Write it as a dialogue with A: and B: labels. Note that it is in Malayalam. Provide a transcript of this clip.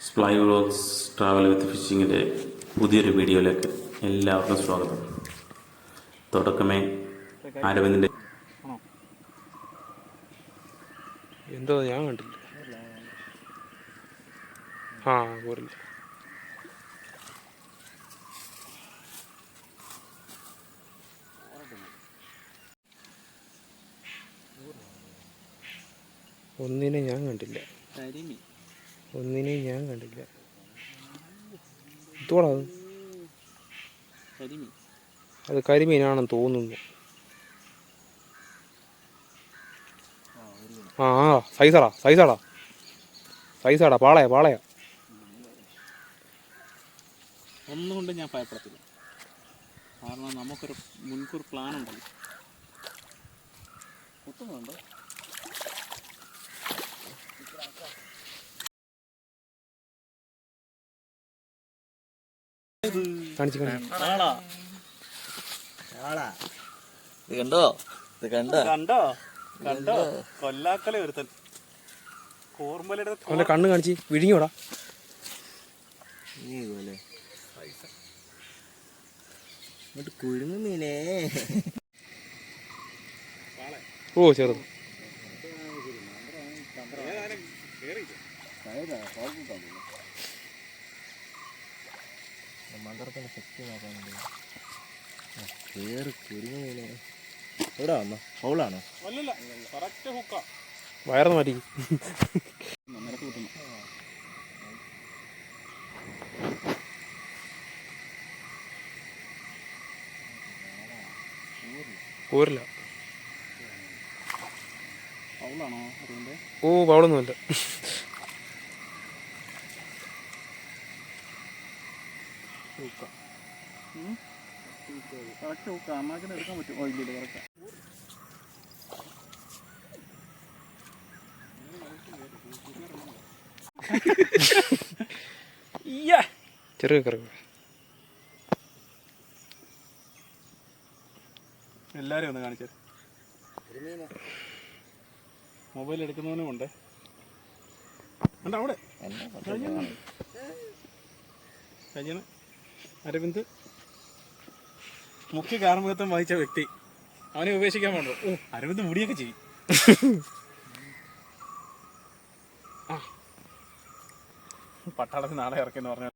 A: സ്പ്ലൈ വ്ളോഗ്സ് ട്രാവൽ വിത്ത് ഫിഷിങ്ങിൻ്റെ പുതിയൊരു വീഡിയോയിലേക്ക് എല്ലാവർക്കും സ്വാഗതം. തുടക്കമേ അരവിന്ദിൻ്റെ
B: എന്തോ ഞാൻ കണ്ടില്ല. ആ പോരില്ല. ഒന്നിനെ ഞാൻ കണ്ടില്ല. ഇതോടാ അത് കരിമീനാണെന്ന് തോന്നുന്നു. ആ സൈസാടാ പാളയാ.
C: ഒന്നുകൊണ്ട് ഞാൻ ഭയപ്പെടത്തില്ല, കാരണം നമുക്കൊരു മുൻകൂർ പ്ലാൻ ഉണ്ടല്ലോ. കുത്തുന്നുണ്ടോ? കണ്ടോ കൊല്ലാക്കല ഒരുത്തൻ
B: അവന്റെ കണ്ണ് കാണിച്ച് വിഴിഞ്ഞോടാ.
D: കുഴുങ്ങു മീനേ.
B: ഓ ചെറുത്.
D: മന്ത്രത്തിന് ശക്തി നോക്കാനുണ്ട്. കുരുങ്ങു മീനെ എവിടെ വന്നോ? ഫൗളാണോ?
B: വയറന്ന് മാറ്റി. പോരില്ല. ഓ പവളൊന്നുമല്ല.
C: എടുക്കാൻ പറ്റും.
B: ചെറിയ കറങ്ങ.
C: എല്ലാരും ഒന്ന് കാണിച്ചേ. മൊബൈൽ എടുക്കുന്നവനും ഉണ്ട്. അവിടെ കഴിഞ്ഞ അരവിന്ദ് മുഖ്യ കാർമ്മികത്വം വഹിച്ച വ്യക്തി, അവനെ ഉപേക്ഷിക്കാൻ പാടുള്ളൂ. ഓ, അരവിന്ദ് മുടിയൊക്കെ ചെയ്യും. പട്ടാളത്തിൽ നാളെ ഇറക്കിയെന്ന് പറഞ്ഞു.